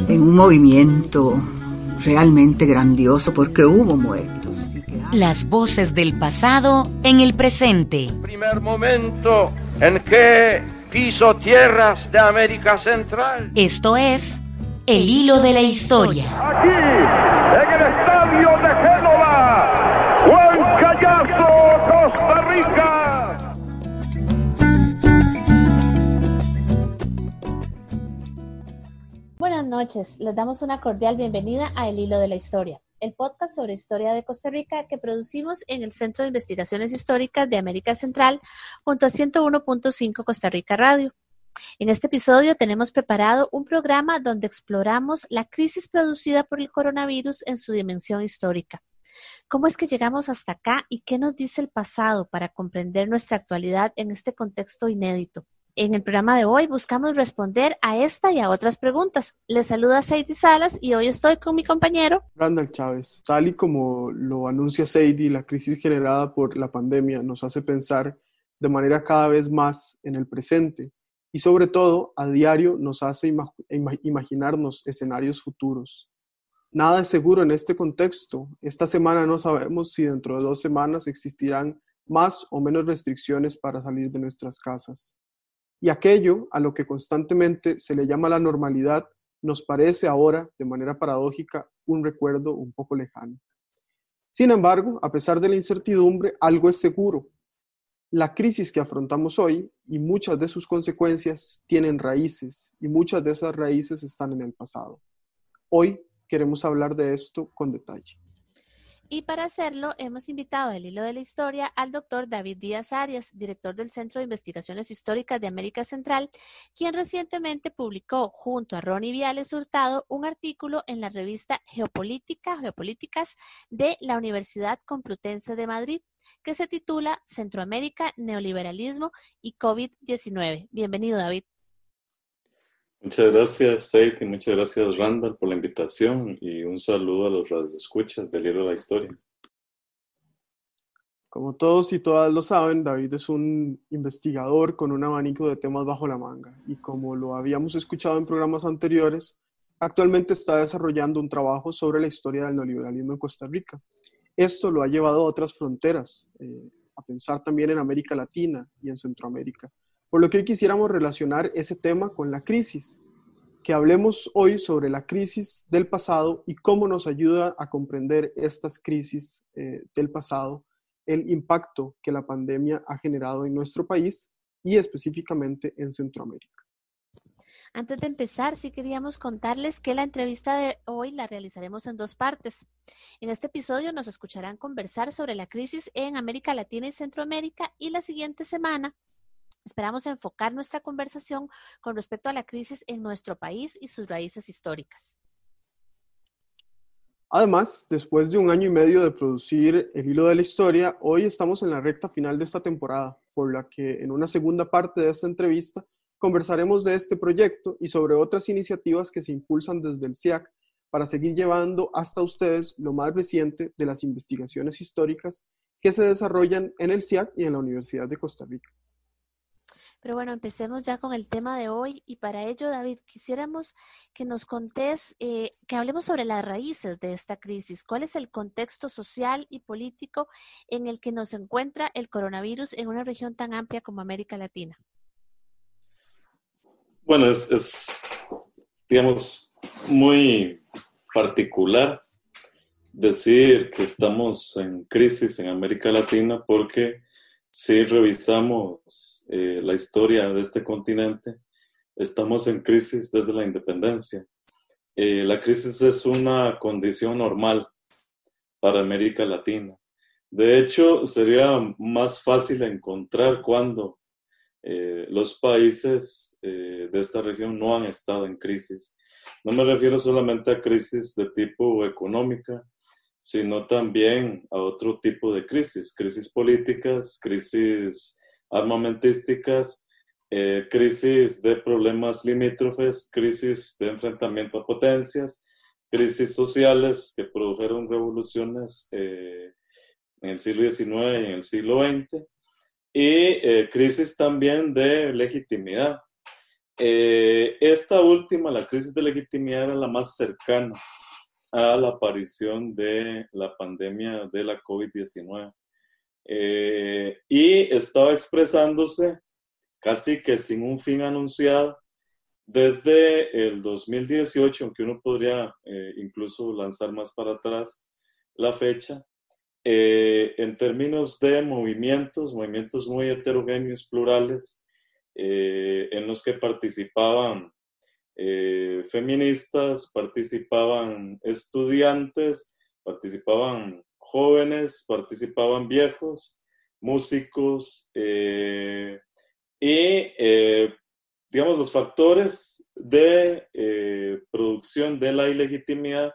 En un movimiento realmente grandioso porque hubo muertos. Las voces del pasado en el presente. Primer momento en que piso tierras de América Central. Esto es El Hilo de la Historia. Aquí, en el estadio de Génova, Juan Callazo, Costa Rica. Buenas noches, les damos una cordial bienvenida a El Hilo de la Historia, el podcast sobre historia de Costa Rica que producimos en el Centro de Investigaciones Históricas de América Central junto a 101.5 Costa Rica Radio. En este episodio tenemos preparado un programa donde exploramos la crisis producida por el coronavirus en su dimensión histórica. ¿Cómo es que llegamos hasta acá y qué nos dice el pasado para comprender nuestra actualidad en este contexto inédito? En el programa de hoy buscamos responder a esta y a otras preguntas. Les saluda Seidy Salas y hoy estoy con mi compañero Randall Chávez. Tal y como lo anuncia Seidy, la crisis generada por la pandemia nos hace pensar de manera cada vez más en el presente y sobre todo a diario nos hace imaginarnos escenarios futuros. Nada es seguro en este contexto. Esta semana no sabemos si dentro de 2 semanas existirán más o menos restricciones para salir de nuestras casas. Y aquello a lo que constantemente se le llama la normalidad nos parece ahora, de manera paradójica, un recuerdo un poco lejano. Sin embargo, a pesar de la incertidumbre, algo es seguro. La crisis que afrontamos hoy y muchas de sus consecuencias tienen raíces y muchas de esas raíces están en el pasado. Hoy queremos hablar de esto con detalle. y para hacerlo hemos invitado al Hilo de la Historia al doctor David Díaz Arias, director del Centro de Investigaciones Históricas de América Central, quien recientemente publicó junto a Ronnie Viales Hurtado un artículo en la revista Geopolíticas de la Universidad Complutense de Madrid, que se titula Centroamérica, Neoliberalismo y COVID-19. Bienvenido, David. Muchas gracias, Seidy, muchas gracias, Randall, por la invitación y un saludo a los radioescuchas del Hilo de la Historia. Como todos y todas lo saben, David es un investigador con un abanico de temas bajo la manga y como lo habíamos escuchado en programas anteriores, actualmente está desarrollando un trabajo sobre la historia del neoliberalismo en Costa Rica. Esto lo ha llevado a otras fronteras, a pensar también en América Latina y en Centroamérica. Por lo que hoy quisiéramos relacionar ese tema con la crisis, que hablemos hoy sobre la crisis del pasado y cómo nos ayuda a comprender estas crisis del pasado, el impacto que la pandemia ha generado en nuestro país y específicamente en Centroamérica. Antes de empezar, sí queríamos contarles que la entrevista de hoy la realizaremos en 2 partes. En este episodio nos escucharán conversar sobre la crisis en América Latina y Centroamérica y la siguiente semana esperamos enfocar nuestra conversación con respecto a la crisis en nuestro país y sus raíces históricas. Además, después de 1 año y medio de producir El Hilo de la Historia, hoy estamos en la recta final de esta temporada, por la que en una segunda parte de esta entrevista conversaremos de este proyecto y sobre otras iniciativas que se impulsan desde el CIAC para seguir llevando hasta ustedes lo más reciente de las investigaciones históricas que se desarrollan en el CIAC y en la Universidad de Costa Rica. Pero bueno, empecemos ya con el tema de hoy y para ello, David, quisiéramos que nos contés, que hablemos sobre las raíces de esta crisis. ¿Cuál es el contexto social y político en el que nos encuentra el coronavirus en una región tan amplia como América Latina? Bueno, es digamos, muy particular decir que estamos en crisis en América Latina porque si revisamos la historia de este continente, estamos en crisis desde la independencia. La crisis es una condición normal para América Latina. De hecho, sería más fácil encontrar cuando los países de esta región no han estado en crisis. No me refiero solamente a crisis de tipo económica, sino también a otro tipo de crisis políticas, crisis armamentísticas, crisis de problemas limítrofes, crisis de enfrentamiento a potencias, crisis sociales que produjeron revoluciones en el siglo XIX y en el siglo XX, y crisis también de legitimidad. Esta última, la crisis de legitimidad, era la más cercana a la aparición de la pandemia de la COVID-19. Y estaba expresándose casi que sin un fin anunciado desde el 2018, aunque uno podría incluso lanzar más para atrás la fecha, en términos de movimientos muy heterogéneos, plurales, en los que participaban feministas, participaban estudiantes, participaban jóvenes, participaban viejos, músicos, digamos, los factores de producción de la ilegitimidad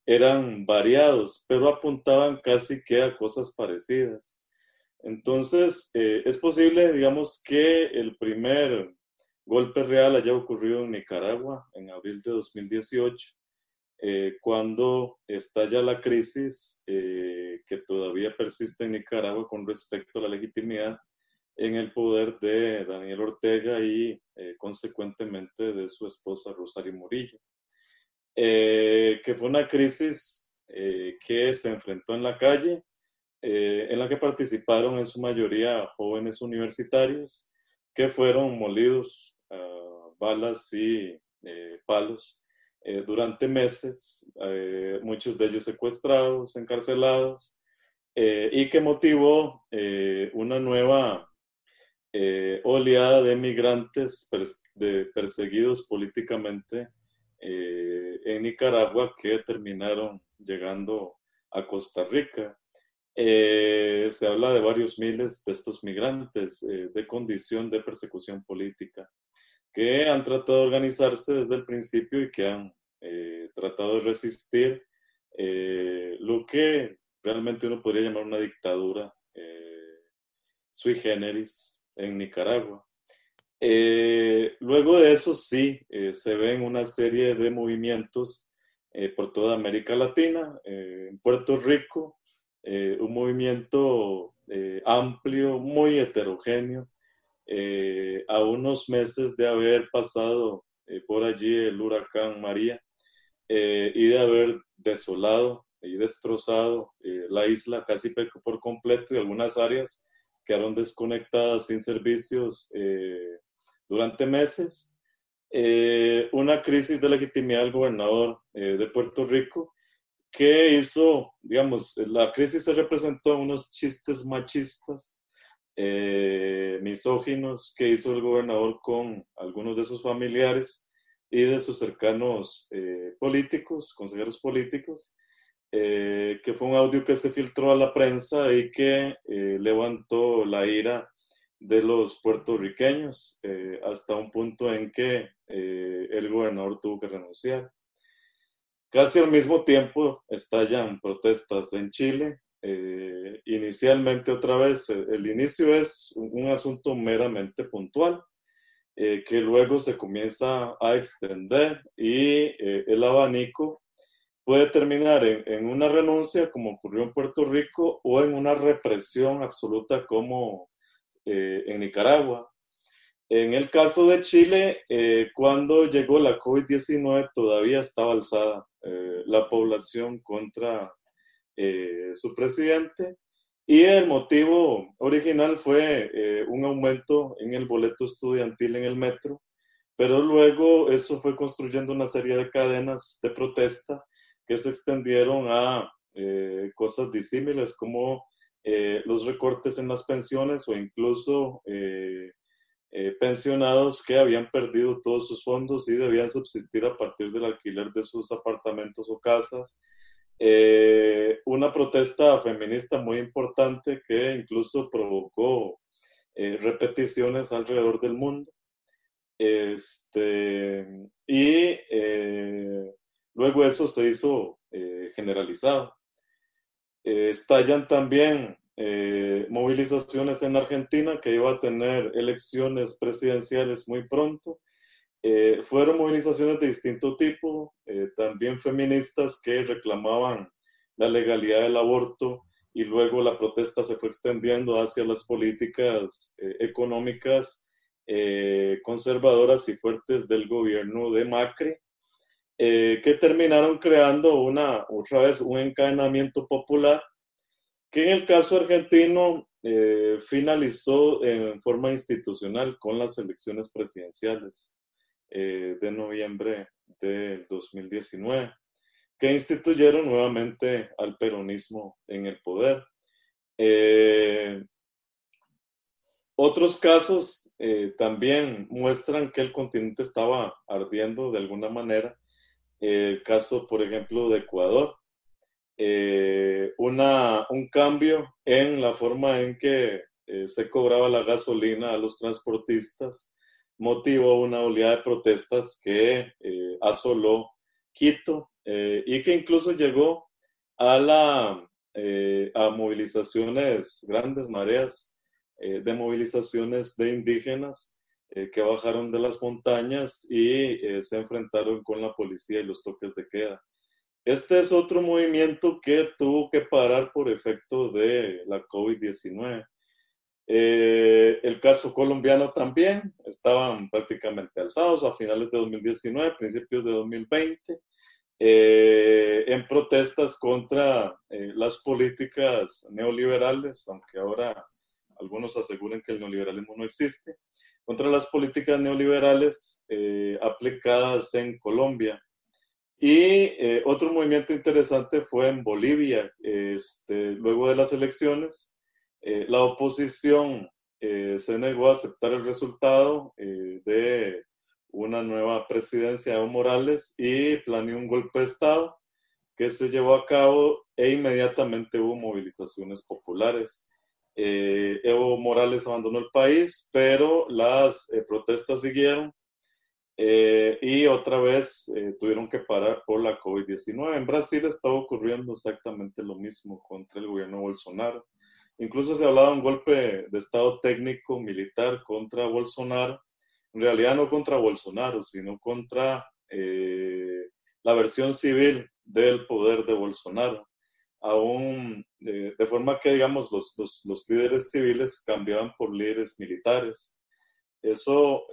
eran variados, pero apuntaban casi que a cosas parecidas. Entonces, es posible, digamos, que el primer golpe real haya ocurrido en Nicaragua en abril de 2018, cuando estalla la crisis que todavía persiste en Nicaragua con respecto a la legitimidad en el poder de Daniel Ortega y consecuentemente de su esposa Rosario Murillo, que fue una crisis que se enfrentó en la calle, en la que participaron en su mayoría jóvenes universitarios que fueron molidos a balas y palos durante meses, muchos de ellos secuestrados, encarcelados, y que motivó una nueva oleada de migrantes perseguidos políticamente en Nicaragua, que terminaron llegando a Costa Rica. Se habla de varios miles de estos migrantes de condición de persecución política, que han tratado de organizarse desde el principio y que han tratado de resistir lo que realmente uno podría llamar una dictadura sui generis en Nicaragua. Luego de eso sí, se ven una serie de movimientos por toda América Latina. En Puerto Rico, un movimiento amplio, muy heterogéneo, a unos meses de haber pasado por allí el huracán María y de haber desolado y destrozado la isla casi por completo, y algunas áreas quedaron desconectadas sin servicios durante meses. Una crisis de legitimidad del gobernador de Puerto Rico, que hizo, digamos, la crisis se representó en unos chistes machistas, misóginos, que hizo el gobernador con algunos de sus familiares y de sus cercanos políticos, consejeros políticos, que fue un audio que se filtró a la prensa y que levantó la ira de los puertorriqueños hasta un punto en que el gobernador tuvo que renunciar. Casi al mismo tiempo estallan protestas en Chile. Inicialmente, otra vez, el inicio es un asunto meramente puntual, que luego se comienza a extender y el abanico puede terminar en una renuncia, como ocurrió en Puerto Rico, o en una represión absoluta, como en Nicaragua. En el caso de Chile, cuando llegó la COVID-19, todavía estaba alzada la población contra su presidente, y el motivo original fue un aumento en el boleto estudiantil en el metro, pero luego eso fue construyendo una serie de cadenas de protesta que se extendieron a cosas disímiles, como los recortes en las pensiones, o incluso pensionados que habían perdido todos sus fondos y debían subsistir a partir del alquiler de sus apartamentos o casas. Una protesta feminista muy importante que incluso provocó repeticiones alrededor del mundo. Luego eso se hizo generalizado. Estallan también movilizaciones en Argentina, que iba a tener elecciones presidenciales muy pronto. Fueron movilizaciones de distinto tipo, también feministas que reclamaban la legalidad del aborto y luego la protesta se fue extendiendo hacia las políticas económicas conservadoras y fuertes del gobierno de Macri, que terminaron creando otra vez un encadenamiento popular que en el caso argentino finalizó en forma institucional con las elecciones presidenciales de noviembre del 2019, que instituyeron nuevamente al peronismo en el poder. Otros casos también muestran que el continente estaba ardiendo de alguna manera. El caso, por ejemplo, de Ecuador. Un cambio en la forma en que se cobraba la gasolina a los transportistas motivó una oleada de protestas que asoló Quito y que incluso llegó a movilizaciones, grandes mareas de movilizaciones de indígenas que bajaron de las montañas y se enfrentaron con la policía y los toques de queda. Este es otro movimiento que tuvo que parar por efecto de la COVID-19. El caso colombiano también, estaban prácticamente alzados a finales de 2019, principios de 2020, en protestas contra las políticas neoliberales, aunque ahora algunos aseguran que el neoliberalismo no existe, contra las políticas neoliberales aplicadas en Colombia. Y otro movimiento interesante fue en Bolivia. Luego de las elecciones, la oposición se negó a aceptar el resultado de una nueva presidencia de Evo Morales y planeó un golpe de Estado que se llevó a cabo e inmediatamente hubo movilizaciones populares. Evo Morales abandonó el país, pero las protestas siguieron. Y otra vez tuvieron que parar por la COVID-19. En Brasil estaba ocurriendo exactamente lo mismo contra el gobierno Bolsonaro. Incluso se hablaba de un golpe de estado técnico militar contra Bolsonaro. En realidad no contra Bolsonaro, sino contra la versión civil del poder de Bolsonaro. Aún de forma que, digamos, los líderes civiles cambiaban por líderes militares. Eso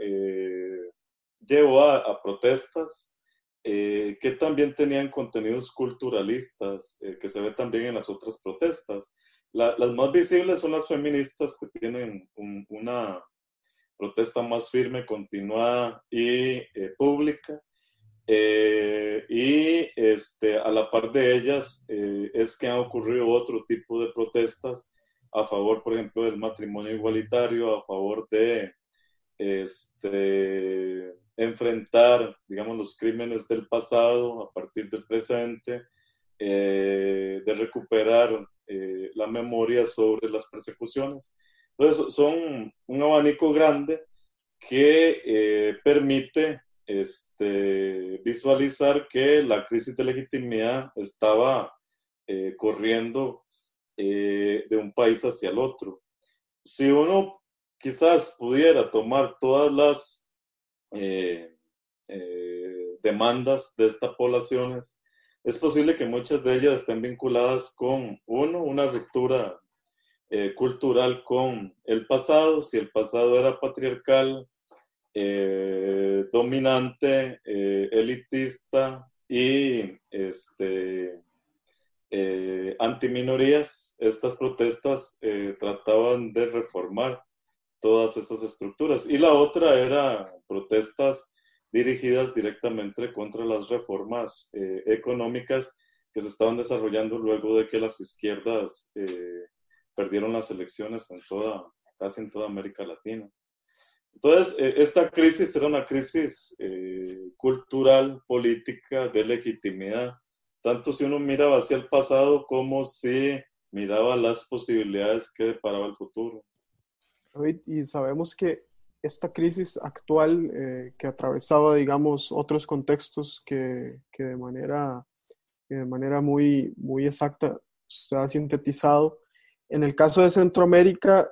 llevó a protestas que también tenían contenidos culturalistas, que se ve también en las otras protestas. Las más visibles son las feministas, que tienen una protesta más firme, continuada y pública. A la par de ellas es que han ocurrido otro tipo de protestas a favor, por ejemplo, del matrimonio igualitario, a favor de enfrentar, digamos, los crímenes del pasado a partir del presente, de recuperar la memoria sobre las persecuciones. Entonces, son un abanico grande que permite visualizar que la crisis de legitimidad estaba corriendo de un país hacia el otro. Si uno quizás pudiera tomar todas las demandas de estas poblaciones, es posible que muchas de ellas estén vinculadas con, una ruptura cultural con el pasado. Si el pasado era patriarcal, dominante, elitista y antiminorías, estas protestas trataban de reformar todas esas estructuras. Y la otra era protestas dirigidas directamente contra las reformas económicas que se estaban desarrollando luego de que las izquierdas perdieron las elecciones casi en toda América Latina. Entonces, esta crisis era una crisis cultural, política, de legitimidad, tanto si uno miraba hacia el pasado como si miraba las posibilidades que deparaba el futuro. Y sabemos que esta crisis actual que atravesaba, digamos, otros contextos que de manera muy, muy exacta se ha sintetizado. En el caso de Centroamérica,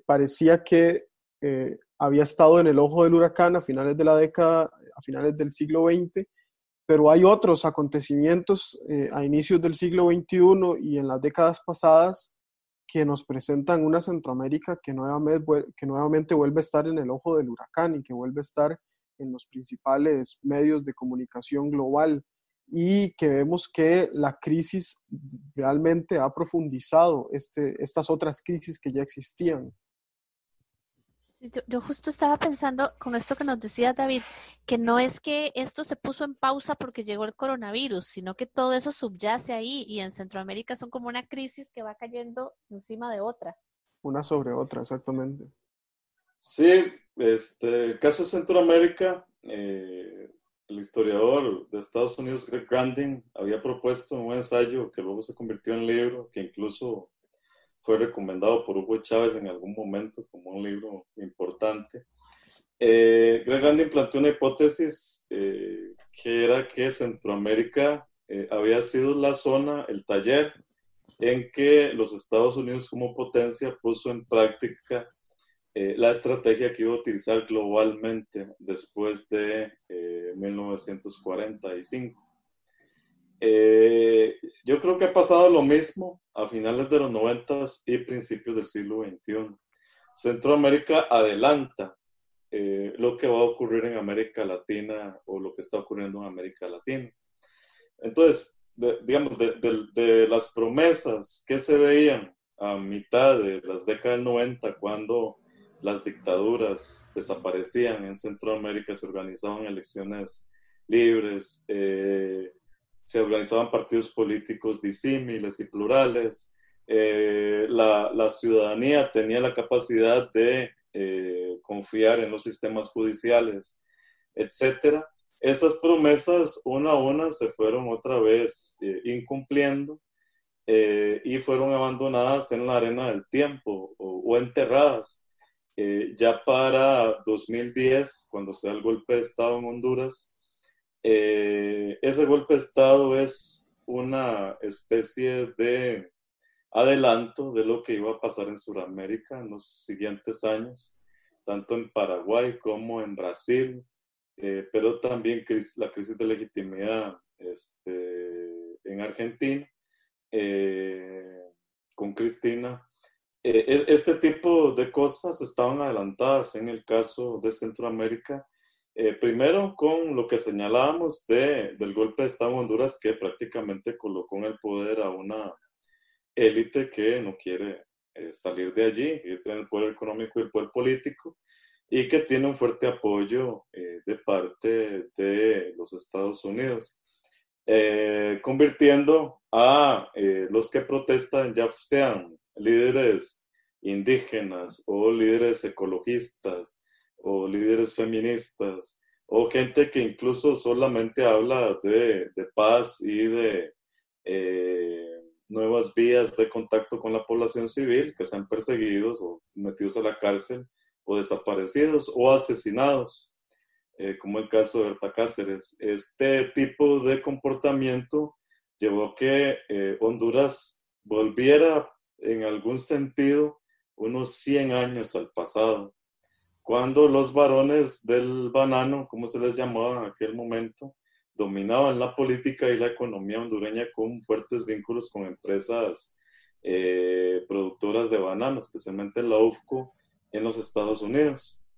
parecía que había estado en el ojo del huracán a finales de la década, a finales del siglo XX, pero hay otros acontecimientos a inicios del siglo XXI y en las décadas pasadas que nos presentan una Centroamérica que nuevamente vuelve a estar en el ojo del huracán y que vuelve a estar en los principales medios de comunicación global, y que vemos que la crisis realmente ha profundizado estas otras crisis que ya existían. Yo justo estaba pensando con esto que nos decía David, que no es que esto se puso en pausa porque llegó el coronavirus, sino que todo eso subyace ahí, y en Centroamérica son como una crisis que va cayendo encima de otra. Una sobre otra, exactamente. Sí, el caso de Centroamérica, el historiador de Estados Unidos, Greg Grandin, había propuesto un ensayo que luego se convirtió en libro, que incluso fue recomendado por Hugo Chávez en algún momento como un libro importante. Greg Grandin planteó una hipótesis que era que Centroamérica había sido la zona, el taller, en que los Estados Unidos como potencia puso en práctica la estrategia que iba a utilizar globalmente después de 1945. Yo creo que ha pasado lo mismo a finales de los 90 y principios del siglo XXI. Centroamérica adelanta lo que va a ocurrir en América Latina o lo que está ocurriendo en América Latina. Entonces, de las promesas que se veían a mitad de las décadas del 90, cuando las dictaduras desaparecían en Centroamérica, se organizaban elecciones libres, se organizaban partidos políticos disímiles y plurales, la ciudadanía tenía la capacidad de confiar en los sistemas judiciales, etc. Esas promesas una a una se fueron otra vez incumpliendo y fueron abandonadas en la arena del tiempo o enterradas. Ya para 2010, cuando se da el golpe de Estado en Honduras, ese golpe de Estado es una especie de adelanto de lo que iba a pasar en Sudamérica en los siguientes años, tanto en Paraguay como en Brasil, pero también la crisis de legitimidad en Argentina, con Cristina. Este tipo de cosas estaban adelantadas en el caso de Centroamérica, primero con lo que señalábamos del golpe de Estado en Honduras, que prácticamente colocó en el poder a una élite que no quiere salir de allí, que tiene el poder económico y el poder político, y que tiene un fuerte apoyo de parte de los Estados Unidos, convirtiendo a los que protestan, ya sean líderes indígenas o líderes ecologistas o líderes feministas o gente que incluso solamente habla de paz y de nuevas vías de contacto con la población civil, que sean perseguidos o metidos a la cárcel o desaparecidos o asesinados, como el caso de Berta Cáceres. Este tipo de comportamiento llevó a que Honduras volviera en algún sentido unos 100 años al pasado, cuando los varones del banano, como se les llamaba en aquel momento, dominaban la política y la economía hondureña con fuertes vínculos con empresas productoras de banano, especialmente la UFCO en los Estados Unidos.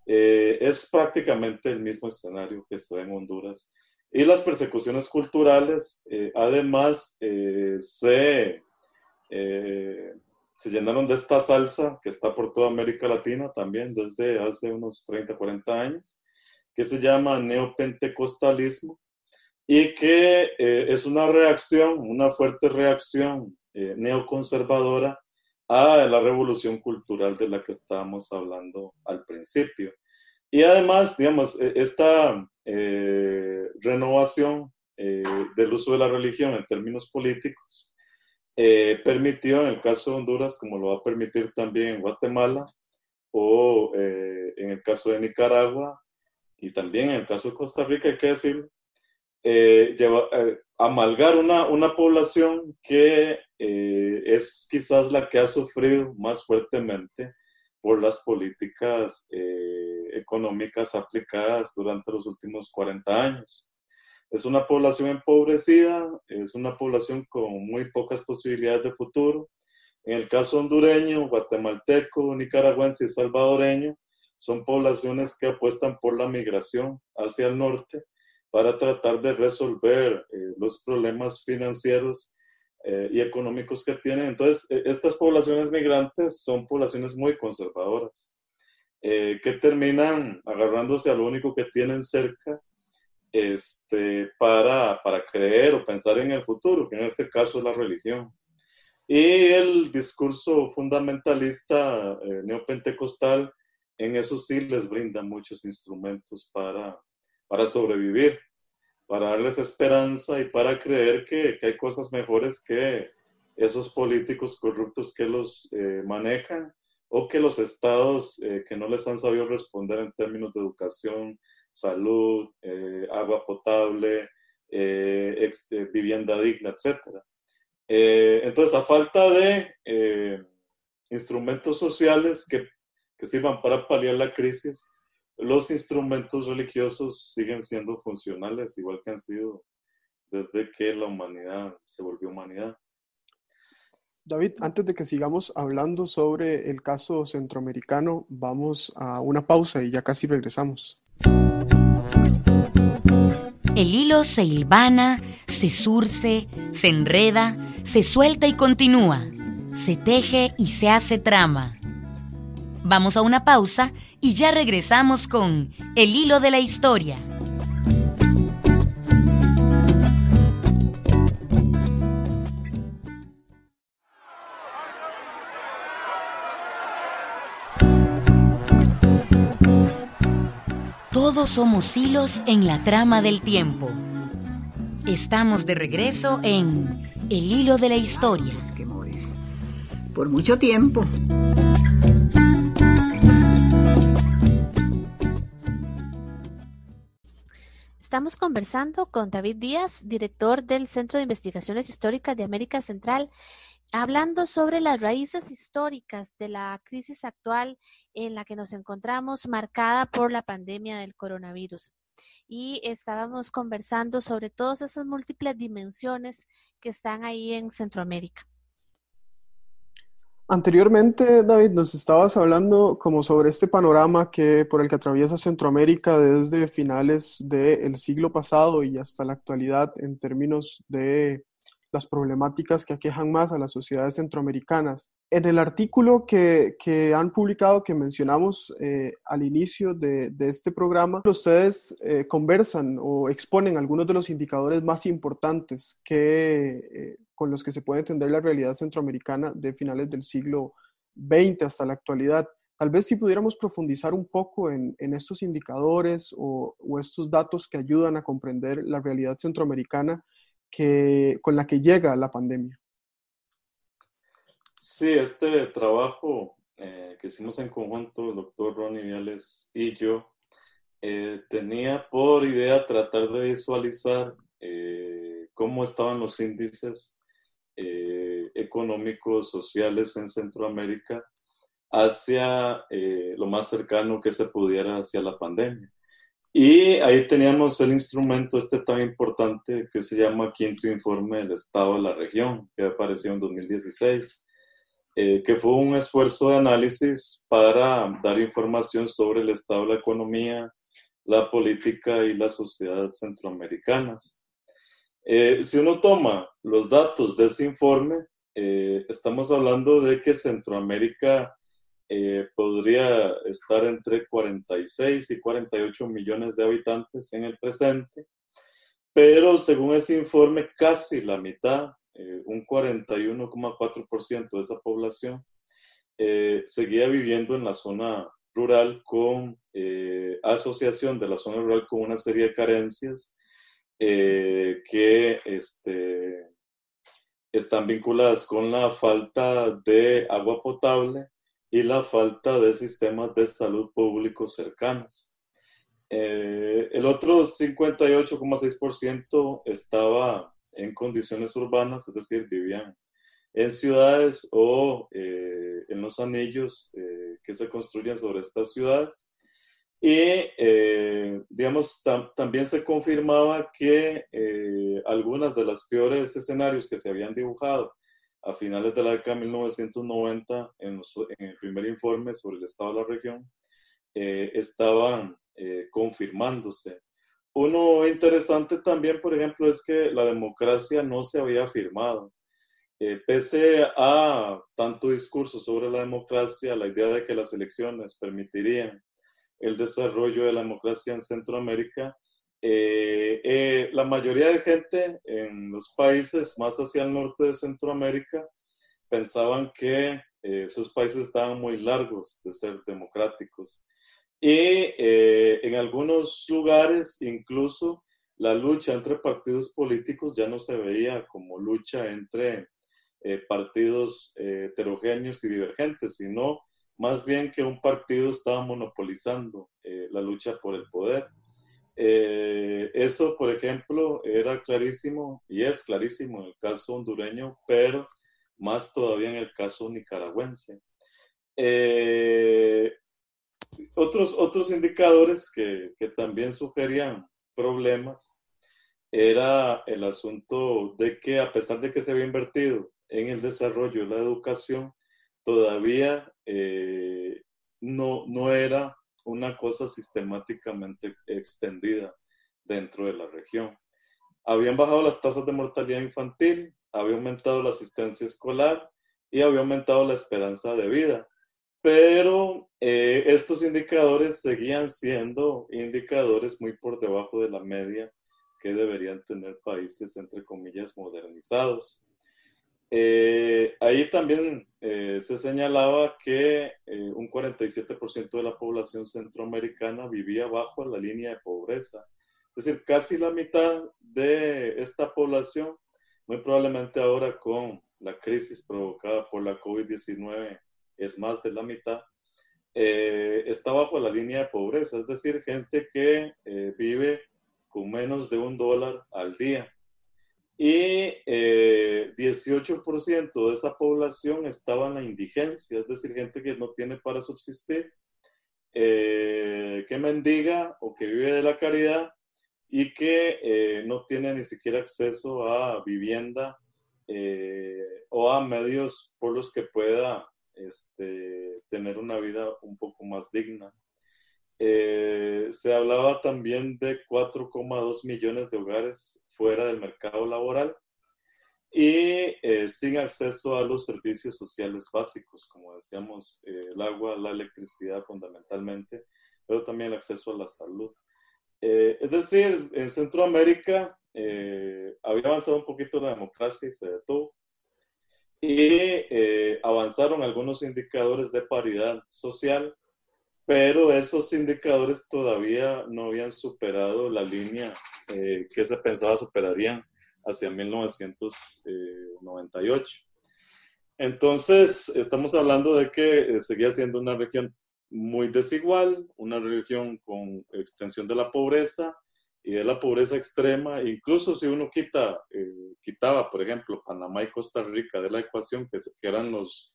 Es prácticamente el mismo escenario que está en Honduras. Y las persecuciones culturales, además, se llenaron de esta salsa que está por toda América Latina también desde hace unos 30, 40 años, que se llama neopentecostalismo y que es una reacción, una fuerte reacción neoconservadora a la revolución cultural de la que estábamos hablando al principio. Y además, digamos, esta renovación del uso de la religión en términos políticos permitió, en el caso de Honduras, como lo va a permitir también en Guatemala, o en el caso de Nicaragua, y también en el caso de Costa Rica, hay que decirlo, amalgar una población que es quizás la que ha sufrido más fuertemente por las políticas económicas aplicadas durante los últimos 40 años. Es una población empobrecida, es una población con muy pocas posibilidades de futuro. En el caso hondureño, guatemalteco, nicaragüense y salvadoreño, son poblaciones que apuestan por la migración hacia el norte para tratar de resolver los problemas financieros y económicos que tienen. Entonces, estas poblaciones migrantes son poblaciones muy conservadoras, que terminan agarrándose a lo único que tienen cerca para creer o pensar en el futuro, que en este caso es la religión. Y el discurso fundamentalista neopentecostal, en eso sí les brinda muchos instrumentos para sobrevivir, para darles esperanza y para creer que hay cosas mejores que esos políticos corruptos que los manejan, o que los estados que no les han sabido responder en términos de educación, salud, agua potable, vivienda digna, etc. Entonces, a falta de instrumentos sociales que sirvan para paliar la crisis, los instrumentos religiosos siguen siendo funcionales, igual que han sido desde que la humanidad se volvió humanidad. David, antes de que sigamos hablando sobre el caso centroamericano, vamos a una pausa y ya casi regresamos. El hilo se hilvana, se zurce, se enreda, se suelta y continúa, se teje y se hace trama. Vamos a una pausa y ya regresamos con El hilo de la historia. Todos somos hilos en la trama del tiempo. Estamos de regreso en El hilo de la historia. Por mucho tiempo. Estamos conversando con David Díaz, director del Centro de Investigaciones Históricas de América Central, hablando sobre las raíces históricas de la crisis actual en la que nos encontramos, marcada por la pandemia del coronavirus. Y estábamos conversando sobre todas esas múltiples dimensiones que están ahí en Centroamérica. Anteriormente, David, nos estabas hablando como sobre este panorama por el que atraviesa Centroamérica desde finales del siglo pasado y hasta la actualidad en términos de las problemáticas que aquejan más a las sociedades centroamericanas. En el artículo que han publicado, que mencionamos al inicio de este programa, ustedes conversan o exponen algunos de los indicadores más importantes con los que se puede entender la realidad centroamericana de finales del siglo XX hasta la actualidad. Tal vez si pudiéramos profundizar un poco en estos indicadores o estos datos que ayudan a comprender la realidad centroamericana con la que llega la pandemia. Sí, este trabajo que hicimos en conjunto, el doctor Ronnie Viales y yo, tenía por idea tratar de visualizar cómo estaban los índices económicos, sociales en Centroamérica hacia lo más cercano que se pudiera hacia la pandemia. Y ahí teníamos el instrumento tan importante que se llama Quinto Informe del Estado de la Región, que apareció en 2016, que fue un esfuerzo de análisis para dar información sobre el estado de la economía, la política y la sociedad centroamericanas. Si uno toma los datos de ese informe, estamos hablando de que Centroamérica podría estar entre 46 y 48 millones de habitantes en el presente, pero según ese informe, casi la mitad, un 41,4% de esa población, seguía viviendo en la zona rural con asociación de la zona rural con una serie de carencias que están vinculadas con la falta de agua potable y la falta de sistemas de salud públicos cercanos. El otro 58,6% estaba en condiciones urbanas, es decir, vivían en ciudades o en los anillos que se construyen sobre estas ciudades. Y, digamos, también se confirmaba que algunas de los peores escenarios que se habían dibujado a finales de la década de 1990 en el primer informe sobre el estado de la región estaban confirmándose. Uno interesante también, por ejemplo, es que la democracia no se había afirmado. Pese a tanto discurso sobre la democracia, la idea de que las elecciones permitirían el desarrollo de la democracia en Centroamérica, la mayoría de gente en los países más hacia el norte de Centroamérica pensaban que esos países estaban muy largos de ser democráticos. Y en algunos lugares incluso la lucha entre partidos políticos ya no se veía como lucha entre partidos heterogéneos y divergentes, sino más bien que un partido estaba monopolizando la lucha por el poder. Eso, por ejemplo, era clarísimo y es clarísimo en el caso hondureño, pero más todavía en el caso nicaragüense. Otros indicadores que también sugerían problemas era el asunto de que a pesar de que se había invertido en el desarrollo de la educación, todavía no era una cosa sistemáticamente extendida dentro de la región. Habían bajado las tasas de mortalidad infantil, había aumentado la asistencia escolar y había aumentado la esperanza de vida. Pero estos indicadores seguían siendo indicadores muy por debajo de la media que deberían tener países, entre comillas, modernizados. Ahí también se señalaba que un 47% de la población centroamericana vivía bajo la línea de pobreza. Es decir, casi la mitad de esta población, muy probablemente ahora con la crisis provocada por la COVID-19, es más de la mitad, está bajo la línea de pobreza. Es decir, gente que vive con menos de $1 al día. Y 18% de esa población estaba en la indigencia, es decir, gente que no tiene para subsistir, que mendiga o que vive de la caridad y que no tiene ni siquiera acceso a vivienda o a medios por los que pueda tener una vida un poco más digna. Se hablaba también de 4,2 millones de hogares fuera del mercado laboral y sin acceso a los servicios sociales básicos, como decíamos, el agua, la electricidad fundamentalmente, pero también el acceso a la salud. Es decir, en Centroamérica había avanzado un poquito la democracia y se detuvo. Y avanzaron algunos indicadores de paridad social, pero esos indicadores todavía no habían superado la línea que se pensaba superarían hacia 1998. Entonces, estamos hablando de que seguía siendo una región muy desigual, una región con extensión de la pobreza y de la pobreza extrema. Incluso si uno quitaba, por ejemplo, Panamá y Costa Rica de la ecuación, que eran los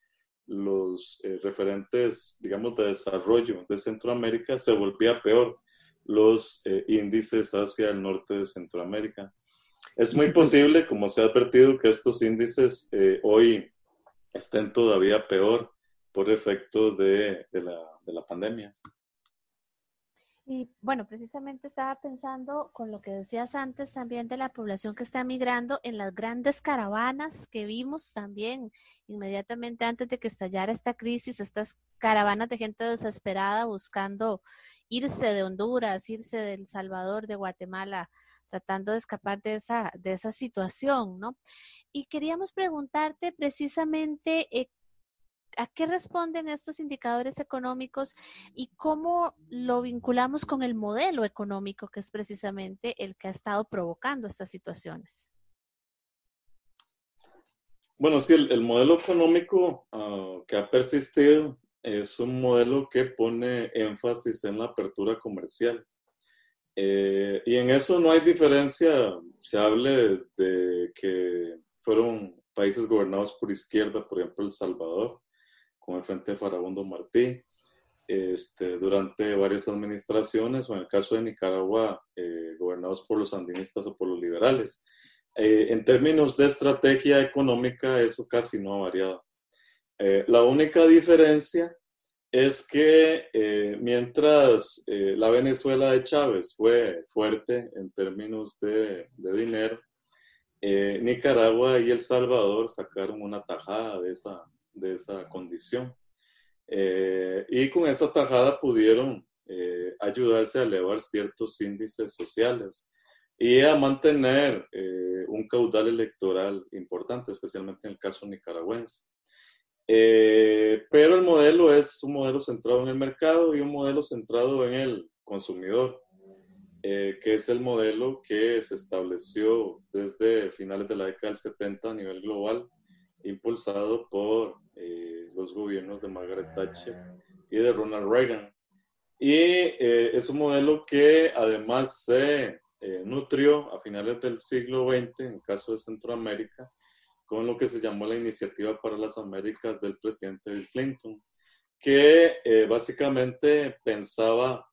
referentes, digamos, de desarrollo de Centroamérica, se volvía peor los índices hacia el norte de Centroamérica. Es muy posible, como se ha advertido, que estos índices hoy estén todavía peor por efecto de la pandemia. Y bueno, precisamente estaba pensando con lo que decías antes también de la población que está migrando en las grandes caravanas que vimos también inmediatamente antes de que estallara esta crisis, estas caravanas de gente desesperada buscando irse de Honduras, irse de El Salvador, de Guatemala, tratando de escapar de esa situación, ¿no? Y queríamos preguntarte precisamente ¿a qué responden estos indicadores económicos y cómo lo vinculamos con el modelo económico que es precisamente el que ha estado provocando estas situaciones? Bueno, sí, el modelo económico que ha persistido es un modelo que pone énfasis en la apertura comercial. Y en eso no hay diferencia, se hable de que fueron países gobernados por izquierda, por ejemplo El Salvador, con el Frente de Farabundo Martí, durante varias administraciones, o en el caso de Nicaragua, gobernados por los sandinistas o por los liberales. En términos de estrategia económica, eso casi no ha variado. La única diferencia es que mientras la Venezuela de Chávez fue fuerte en términos de dinero, Nicaragua y El Salvador sacaron una tajada de esa condición. Y con esa tajada pudieron ayudarse a elevar ciertos índices sociales y a mantener un caudal electoral importante, especialmente en el caso nicaragüense. Pero el modelo es un modelo centrado en el mercado y un modelo centrado en el consumidor, que es el modelo que se estableció desde finales de la década del 70 a nivel global, impulsado por los gobiernos de Margaret Thatcher y de Ronald Reagan. Y es un modelo que además se nutrió a finales del siglo XX, en el caso de Centroamérica, con lo que se llamó la Iniciativa para las Américas del presidente Bill Clinton, que básicamente pensaba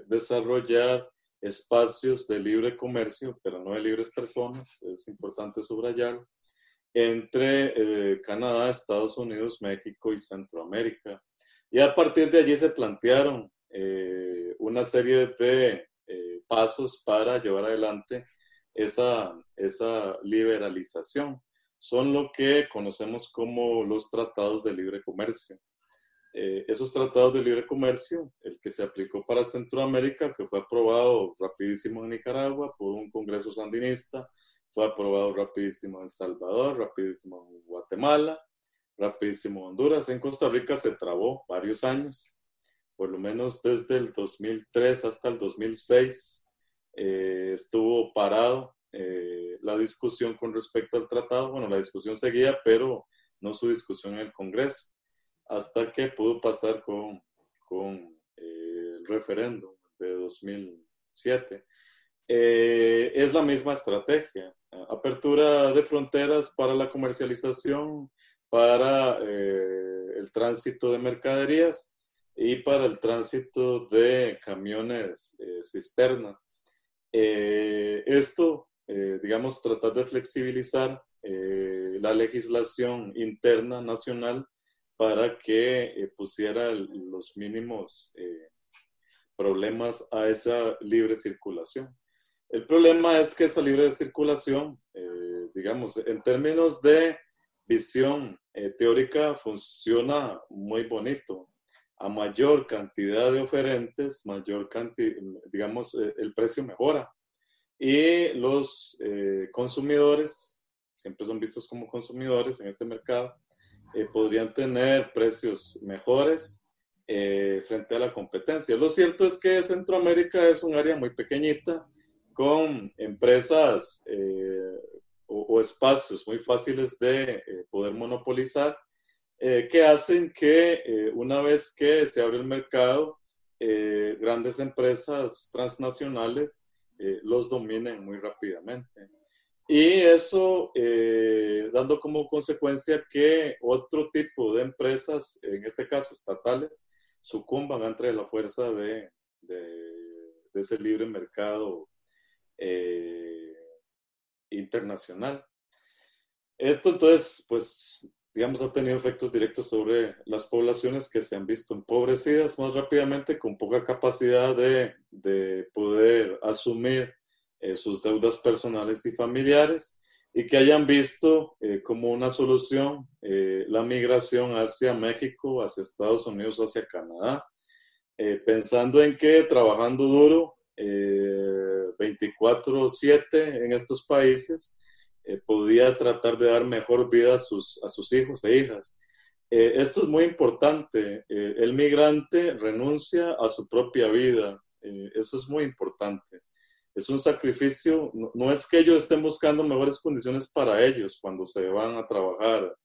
desarrollar espacios de libre comercio, pero no de libres personas, es importante subrayarlo, entre Canadá, Estados Unidos, México y Centroamérica. Y a partir de allí se plantearon una serie de pasos para llevar adelante esa liberalización. Son lo que conocemos como los tratados de libre comercio. Esos tratados de libre comercio, el que se aplicó para Centroamérica, que fue aprobado rapidísimo en Nicaragua por un congreso sandinista, fue aprobado rapidísimo en El Salvador, rapidísimo en Guatemala, rapidísimo en Honduras. En Costa Rica se trabó varios años, por lo menos desde el 2003 hasta el 2006 estuvo parado la discusión con respecto al tratado. Bueno, la discusión seguía, pero no su discusión en el Congreso, hasta que pudo pasar con el referéndum de 2007. Es la misma estrategia: apertura de fronteras para la comercialización, para el tránsito de mercaderías y para el tránsito de camiones cisterna. Esto, digamos, tratar de flexibilizar la legislación interna nacional para que pusiera los mínimos problemas a esa libre circulación. El problema es que esa libre circulación, digamos, en términos de visión teórica, funciona muy bonito. A mayor cantidad de oferentes, digamos, el precio mejora. Y los consumidores, siempre son vistos como consumidores en este mercado, podrían tener precios mejores frente a la competencia. Lo cierto es que Centroamérica es un área muy pequeñita, con empresas o espacios muy fáciles de poder monopolizar, que hacen que una vez que se abre el mercado, grandes empresas transnacionales los dominen muy rápidamente. Y eso dando como consecuencia que otro tipo de empresas, en este caso estatales, sucumban ante la fuerza de ese libre mercado internacional. Esto entonces, pues, digamos, ha tenido efectos directos sobre las poblaciones que se han visto empobrecidas más rápidamente, con poca capacidad de poder asumir sus deudas personales y familiares, y que hayan visto como una solución la migración hacia México, hacia Estados Unidos o hacia Canadá, pensando en que trabajando duro 24/7 en estos países podía tratar de dar mejor vida a sus hijos e hijas. Esto es muy importante. El migrante renuncia a su propia vida. Eso es muy importante. Es un sacrificio. No es que ellos estén buscando mejores condiciones para ellos cuando se van a trabajar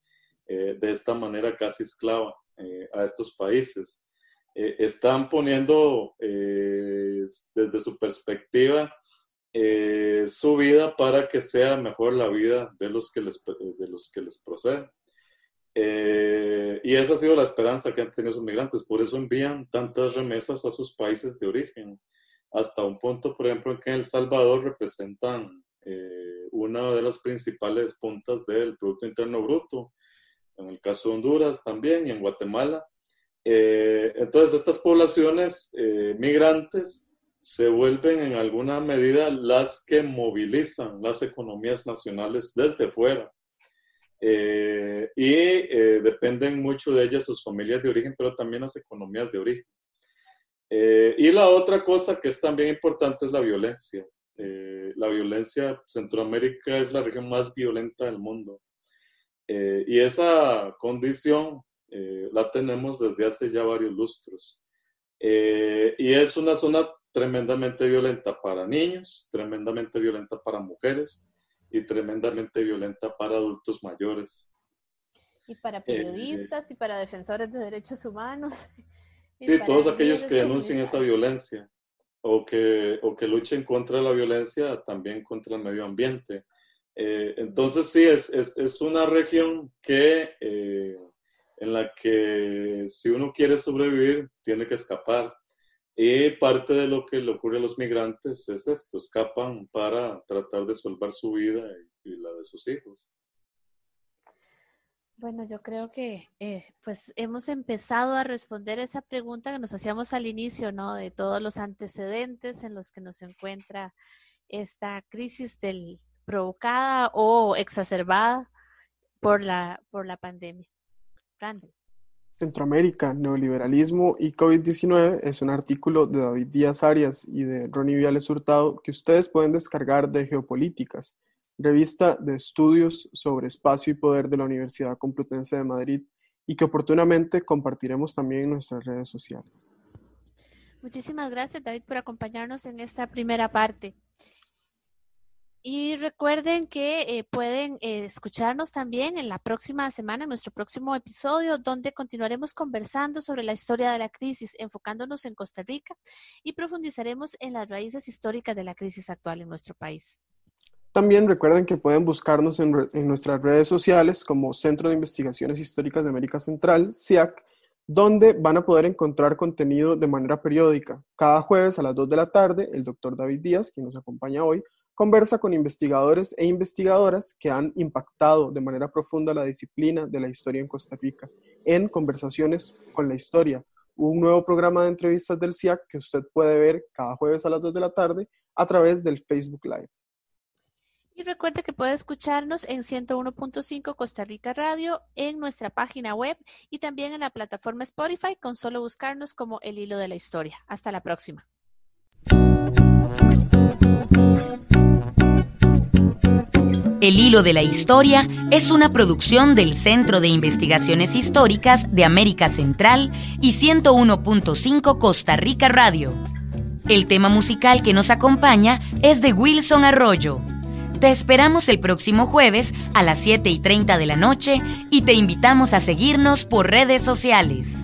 de esta manera casi esclava a estos países. Están poniendo desde su perspectiva su vida para que sea mejor la vida de los que les proceden. Y esa ha sido la esperanza que han tenido esos migrantes, por eso envían tantas remesas a sus países de origen, hasta un punto, por ejemplo, en que en El Salvador representan una de las principales puntas del Producto Interno Bruto, en el caso de Honduras también y en Guatemala. Entonces estas poblaciones migrantes se vuelven en alguna medida las que movilizan las economías nacionales desde fuera. Dependen mucho de ellas sus familias de origen, pero también las economías de origen. Y la otra cosa que es también importante es la violencia. La violencia, Centroamérica es la región más violenta del mundo. Y esa condición la tenemos desde hace ya varios lustros. Y es una zona tremendamente violenta para niños, tremendamente violenta para mujeres y tremendamente violenta para adultos mayores. Y para periodistas y para defensores de derechos humanos. Sí, todos aquellos que denuncien esa violencia o que luchen contra la violencia, también contra el medio ambiente. Entonces sí, es una región que, en la que si uno quiere sobrevivir, tiene que escapar. Y parte de lo que le ocurre a los migrantes es esto, escapan para tratar de salvar su vida y la de sus hijos. Bueno, yo creo que pues hemos empezado a responder esa pregunta que nos hacíamos al inicio, ¿no? De todos los antecedentes en los que nos encuentra esta crisis provocada o exacerbada por la pandemia. Randall. Centroamérica, neoliberalismo y COVID-19 es un artículo de David Díaz Arias y de Ronnie Viales Hurtado que ustedes pueden descargar de Geopolíticas, revista de estudios sobre espacio y poder de la Universidad Complutense de Madrid, y que oportunamente compartiremos también en nuestras redes sociales. Muchísimas gracias, David, por acompañarnos en esta primera parte. Y recuerden que pueden escucharnos también en la próxima semana, en nuestro próximo episodio, donde continuaremos conversando sobre la historia de la crisis, enfocándonos en Costa Rica, y profundizaremos en las raíces históricas de la crisis actual en nuestro país. También recuerden que pueden buscarnos en nuestras redes sociales como Centro de Investigaciones Históricas de América Central, CIAC, donde van a poder encontrar contenido de manera periódica. Cada jueves a las 2 de la tarde, el doctor David Díaz, quien nos acompaña hoy, conversa con investigadores e investigadoras que han impactado de manera profunda la disciplina de la historia en Costa Rica en Conversaciones con la Historia, un nuevo programa de entrevistas del CIAC que usted puede ver cada jueves a las 2 de la tarde a través del Facebook Live. Y recuerde que puede escucharnos en 101.5 Costa Rica Radio, en nuestra página web y también en la plataforma Spotify, con solo buscarnos como El Hilo de la Historia. Hasta la próxima. El Hilo de la Historia es una producción del Centro de Investigaciones Históricas de América Central y 101.5 Costa Rica Radio. El tema musical que nos acompaña es de Wilson Arroyo. Te esperamos el próximo jueves a las 7:30 de la noche y te invitamos a seguirnos por redes sociales.